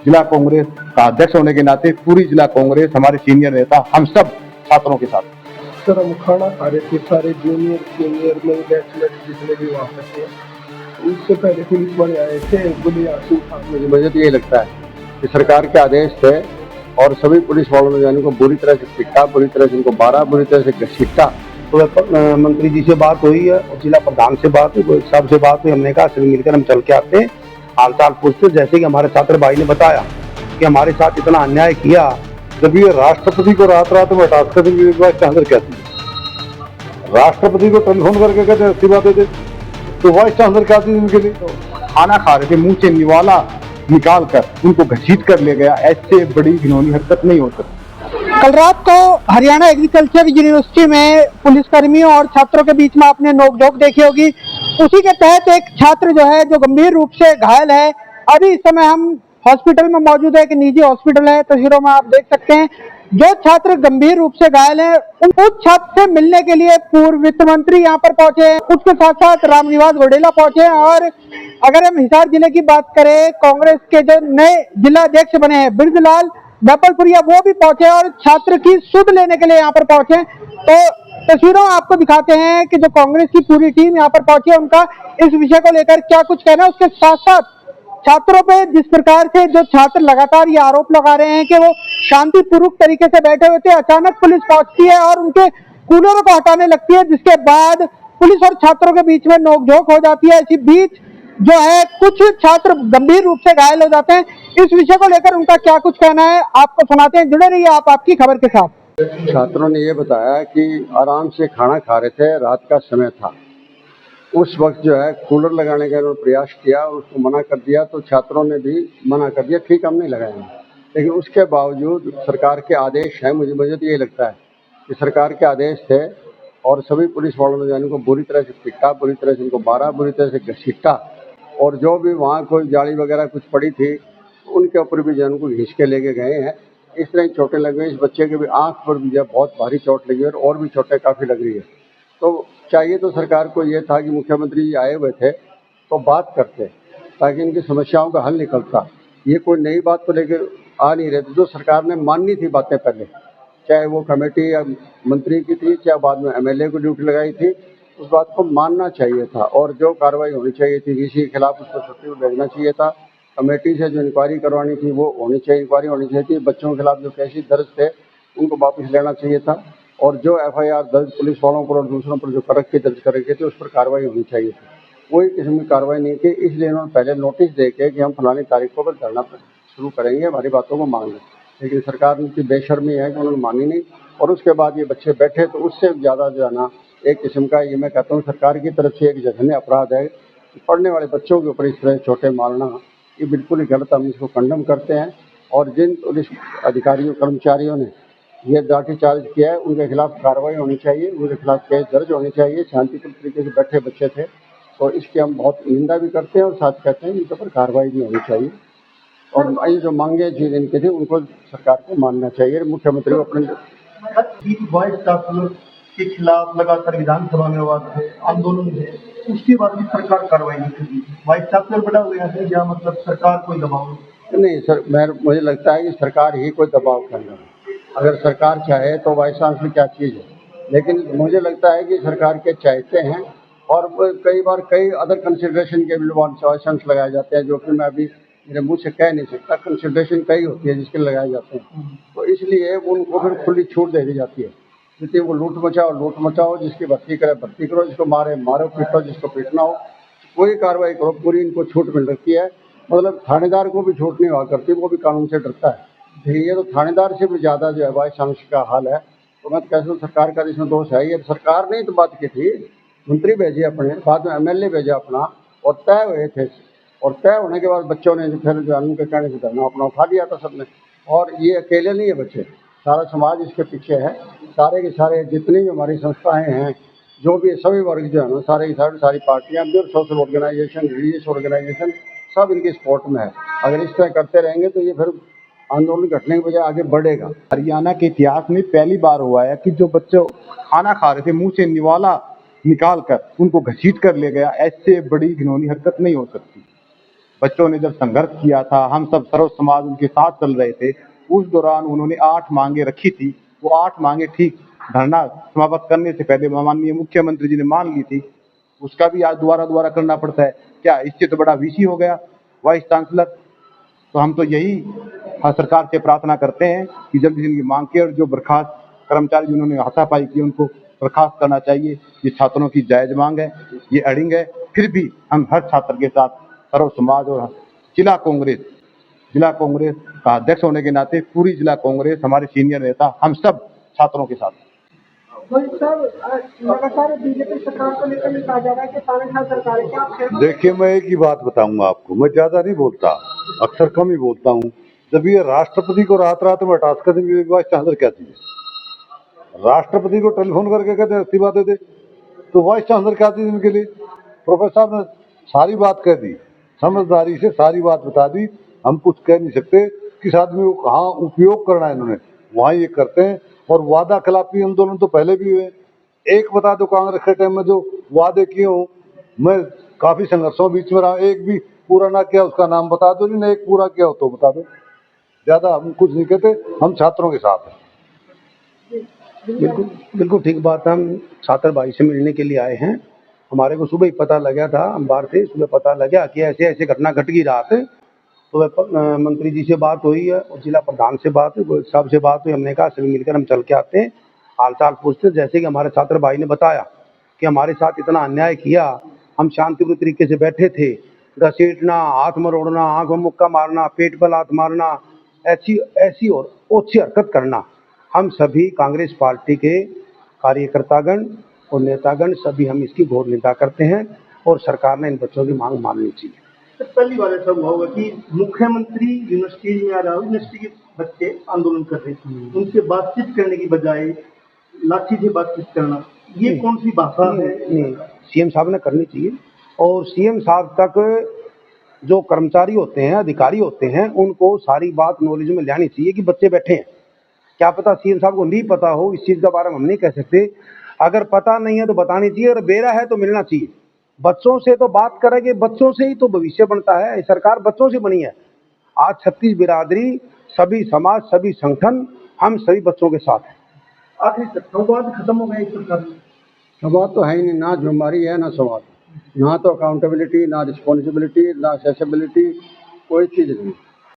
जिला कांग्रेस का अध्यक्ष होने के नाते पूरी जिला कांग्रेस, हमारे सीनियर नेता, हम सब छात्रों के साथ। सर, हम खाना खा रहे थे, सारे जूनियर सीनियर नए बैचलर जितने भी वहाँ पे थे। उससे पहले पुलिस वाले आए थे, बोले आंसू था। मुझे तो ये लगता है कि सरकार के आदेश थे और सभी पुलिस वालों ने इनको बुरी तरह से पीटा, बुरी तरह से इनको मारा, बुरी तरह से घसीटा। तो मंत्री जी से बात हुई है और जिला प्रधान से बात हुई, सबसे बात हुई। हमने कहा सभी मिलकर हम चल के आते हैं, हाल चाल पूछते। जैसे कि हमारे छात्र भाई ने बताया कि हमारे साथ इतना अन्याय किया, जब ये राष्ट्रपति को रात रात में हटा कर वाइस चांसलर कहती है, राष्ट्रपति को टेलीफोन करके कहते इस्तीफा दे दे, तो वाइस चांसलर कहती है उनके लिए। खाना खा रहे थे, मुंह से निवाला निकाल कर उनको घसीट कर ले गया। ऐसे बड़ी घिनौनी हरकत नहीं हो सकती। कल रात को हरियाणा एग्रीकल्चर यूनिवर्सिटी में पुलिसकर्मियों और छात्रों के बीच में आपने नोकझोंक देखी होगी। उसी के तहत एक छात्र जो है, जो गंभीर रूप से घायल है, अभी इस समय हम हॉस्पिटल में मौजूद है, कि निजी हॉस्पिटल है, तस्वीरों में आप देख सकते हैं। जो छात्र गंभीर रूप से घायल है, उस छात्र से मिलने के लिए पूर्व वित्त मंत्री यहाँ पर पहुंचे हैं, उसके साथ साथ रामनिवास घोडेला पहुंचे हैं। और अगर हम हिसार जिले की बात करें, कांग्रेस के जो नए जिला अध्यक्ष बने हैं बिरजलाल दपलपुरिया, वो भी पहुंचे और छात्र की सुध लेने के लिए यहाँ पर पहुंचे। तो तस्वीरों आपको दिखाते हैं कि जो कांग्रेस की पूरी टीम यहाँ पर पहुंची है, उनका इस विषय को लेकर क्या कुछ कहना है। उसके साथ साथ छात्रों पे जिस प्रकार से जो छात्र लगातार ये आरोप लगा रहे हैं कि वो शांतिपूर्वक तरीके से बैठे हुए थे, अचानक पुलिस पहुंचती है और उनके कूलरों को हटाने लगती है, जिसके बाद पुलिस और छात्रों के बीच में नोकझोंक हो जाती है। इसी बीच जो है कुछ छात्र गंभीर रूप से घायल हो जाते हैं। इस विषय को लेकर उनका क्या कुछ कहना है, आपको सुनाते हैं। जुड़े रहिए आप आपकी खबर के साथ। छात्रों ने ये बताया कि आराम से खाना खा रहे थे, रात का समय था। उस वक्त जो है कूलर लगाने का उन्होंने प्रयास किया और उसको मना कर दिया, तो छात्रों ने भी मना कर दिया, ठीक हम नहीं लगाएंगे। लेकिन उसके बावजूद सरकार के आदेश हैं, मुझे तो ये लगता है कि सरकार के आदेश थे और सभी पुलिस वालों ने इनको बुरी तरह से पीटा, बुरी तरह से इनको मारा, बुरी तरह से घसीटा। और जो भी वहाँ कोई जाली वगैरह कुछ पड़ी थी, उनके ऊपर भी जो उनको घिस के लेके गए हैं। इस तरह चोटें लगी। इस बच्चे के भी आंख पर भी जो बहुत भारी चोट लगी है और भी चोटें काफ़ी लग रही है। तो चाहिए तो सरकार को ये था कि मुख्यमंत्री जी आए हुए थे तो बात करते, ताकि इनकी समस्याओं का हल निकलता। ये कोई नई बात तो लेकर आ नहीं रहे थे। जो सरकार ने माननी थी बातें पहले, चाहे वो कमेटी या मंत्री की थी, चाहे बाद में एमएलए को ड्यूटी लगाई थी, उस बात को मानना चाहिए था। और जो कार्रवाई होनी चाहिए थी वीसी के खिलाफ, उसको छुट्टी को भेजना चाहिए था। कमेटी से जो इंक्वायरी करवानी थी वो होनी चाहिए, इंक्वायरी होनी चाहिए थी। बच्चों के खिलाफ जो केसेस दर्ज थे उनको वापस लेना चाहिए था। और जो एफआईआर दर्ज पुलिस वालों पर और दूसरों पर जो करक के दर्ज कर रखे थे, उस पर कार्रवाई होनी चाहिए थी। कोई किस्म की कार्रवाई नहीं की। इसलिए उन्होंने पहले नोटिस दे के कि हम फलानी तारीखों पर धरना शुरू करेंगे, हमारी बातों को मान लें। लेकिन सरकार की बेशर्मी है कि उन्होंने मानी नहीं। और उसके बाद ये बच्चे बैठे, तो उससे ज़्यादा जो है ना, एक किस्म का ये मैं कहता हूँ सरकार की तरफ से एक जघन्य अपराध है। पढ़ने वाले बच्चों के ऊपर इस तरह चोटें मारना, ये बिल्कुल ही गलत, हम इसको कंडम करते हैं। और जिन पुलिस अधिकारियों कर्मचारियों ने ये लाठीचार्ज किया है, उनके खिलाफ कार्रवाई होनी चाहिए, उनके खिलाफ केस दर्ज होने चाहिए। शांतिपूर्ण तरीके से बैठे बच्चे थे, तो इसकी हम बहुत निंदा भी करते हैं और साथ कहते हैं इनके ऊपर कार्रवाई भी होनी चाहिए। और ये जो मांगे चीज इनके थे, उनको सरकार को मानना चाहिए। मुख्यमंत्री को अपने वाइस चांसलर के खिलाफ लगातार विधानसभा में आंदोलन है, उसके बाद भी सरकार कार्रवाई नहीं कर रही। वाइस चांसलर बड़ा हो गया है, या मतलब सरकार कोई दबाव नहीं सर, मुझे लगता है कि सरकार ही कोई दबाव कर रहा है। अगर सरकार चाहे तो वाइस चांसलर क्या चीज़ है, लेकिन मुझे लगता है कि सरकार के चाहते हैं। और कई बार कई अदर कंसिडरेशन के भी वाइस चांसलर लगाए जाते हैं, जो कि मैं अभी मेरे मुंह से कह नहीं सकता। कंसिडरेशन कई होती है जिसके लगाए जाते हैं, तो इसलिए उनको फिर खुली छूट दे दी जाती है। जितनी वो लूट मचाओ, जिसकी भर्ती करे भर्ती करो, जिसको मारो पीटो, जिसको पीटना हो कोई कार्रवाई करो, पूरी इनको छूट मिल रखी है। मतलब थानेदार को भी छूट नहीं हुआ करती, वो भी कानून से डरता है। ये तो थानेदार से भी ज़्यादा जो है वाइस चांसलर का हाल है। तो मैं कहता हूँ सरकार का इसमें दोष है। ये सरकार ने तो बात की थी, मंत्री भेजे अपने, बाद में एमएलए भेजा अपना, और तय हुए थे। और तय होने के बाद बच्चों ने फिर जो उनके कहने से धरना अपना उठा लिया था सबने। और ये अकेले नहीं है बच्चे, सारा समाज इसके पीछे है। सारे के सारे जितनी भी हमारी संस्थाएं हैं, जो भी सभी वर्ग जो है ना, सारे की सारी पार्टियां भी और सोशल ऑर्गेनाइजेशन, रिलीजियस ऑर्गेनाइजेशन, सब इनके सपोर्ट में है। अगर इस तरह करते रहेंगे तो ये फिर आंदोलन घटने की बजाय आगे बढ़ेगा। हरियाणा के इतिहास में पहली बार हुआ है कि जो बच्चे खाना खा रहे थे, मुंह से निवाला निकाल कर उनको घसीट कर ले गया। ऐसे बड़ी घिनौनी हरकत नहीं हो सकती। बच्चों ने जब संघर्ष किया था, हम सब सर्व समाज उनके साथ चल रहे थे, उस दौरान उन्होंने 8 मांगे रखी थी। वो 8 मांगे ठीक धरना समाप्त करने से पहले माननीय मुख्यमंत्री जी ने मान ली थी, उसका भी आज दोबारा करना पड़ता है। क्या इससे तो बड़ा विषय हो गया वाइस चांसलर। तो हम तो यही सरकार से प्रार्थना करते हैं कि जल्दी से इनकी मांग के, और जो बर्खास्त कर्मचारी जिन्होंने हाथापाई की उनको बर्खास्त करना चाहिए। ये छात्रों की जायज मांग है, ये अड़िंग है। फिर भी हम हर छात्र के साथ सर्व समाज और जिला कांग्रेस का अध्यक्ष होने के नाते पूरी जिला कांग्रेस, हमारे सीनियर नेता, हम सब छात्रों के साथ। वही सर, लगातार बीजेपी सरकार को लेकर ये कहा जा रहा है कि 5.5 सरकार है, क्या आप सहमत हैं? देखिए, मैं एक ही बात बताऊंगा आपको, मैं ज्यादा नहीं बोलता, अक्सर कम ही बोलता हूँ। जब ये राष्ट्रपति को रात में हटा कर वाइस चांसलर क्या चीज है? राष्ट्रपति को टेलीफोन करके कहते इस्तीफा दे दे, तो वाइस चांसलर क्या चीज इनके लिए? प्रोफेसर साहब ने सारी बात कह दी, समझदारी से सारी बात बता दी। हम कुछ कह नहीं सकते, किस आदमी को कहाँ उपयोग करना है इन्होंने वहाँ ये करते हैं। और वादा खिलाफी आंदोलन तो पहले भी हुए। एक बता दो, कांग्रेस के टाइम में जो वादे किए हो, मैं काफी संघर्षों बीच में रहा, एक भी पूरा ना किया उसका नाम बता दो, नहीं एक पूरा किया हो तो बता दो। ज्यादा हम कुछ नहीं कहते, हम छात्रों के साथ हैं। बिल्कुल ठीक बात है। हम छात्र भाई से मिलने के लिए आए हैं। हमारे को सुबह ही पता लगा था, अंबार से सुबह पता लगा कि ऐसे ऐसे घटना घट गई रात। तो मंत्री जी से बात हुई है और जिला प्रधान से बात हुई, साहब से बात हुई। हमने कहा सभी मिलकर हम चल के आते हैं, हाल चाल पूछते। जैसे कि हमारे छात्र भाई ने बताया कि हमारे साथ इतना अन्याय किया, हम शांतिपूर्ण तरीके से बैठे थे, घसीटना, हाथ मरोड़ना, आंख में मुक्का मारना, पेट पर हाथ मारना, ऐसी और ओछी हरकत करना, हम सभी कांग्रेस पार्टी के कार्यकर्तागण और नेतागण सभी हम इसकी घोर निंदा करते हैं और सरकार ने इन बच्चों की मांग माननी चाहिए। तो पहली बार ऐसा हुआ होगा कि मुख्यमंत्री यूनिवर्सिटी में आ रहा हो, यूनिवर्सिटी के बच्चे आंदोलन कर रहे थे, उनसे बातचीत करने की बजाय लाठी से बातचीत करना, ये कौन सी भाषा है? नहीं, सीएम साहब ने करनी चाहिए। और सीएम साहब तक जो कर्मचारी होते हैं, अधिकारी होते हैं, उनको सारी बात नॉलेज में लानी चाहिए कि बच्चे बैठे हैं। क्या पता सीएम साहब को नहीं पता हो, इस चीज़ के बारे में हम नहीं कह सकते। अगर पता नहीं है तो बतानी चाहिए, अगर बेरा है तो मिलना चाहिए। बच्चों से तो बात करेंगे, बच्चों से ही तो भविष्य बनता है। सरकार बच्चों से बनी है। आज 36 बिरादरी, सभी समाज, सभी संगठन, हम सभी बच्चों के साथ हैं। आखिरी तक संवाद खत्म हो गया इस सरकार में। संवाद तो है ही नहीं, ना जिम्मेदारी है ना संवाद, ना तो अकाउंटेबिलिटी, ना रिस्पॉन्सिबिलिटी, ना एक्सेसिबिलिटी, कोई चीज़ नहीं।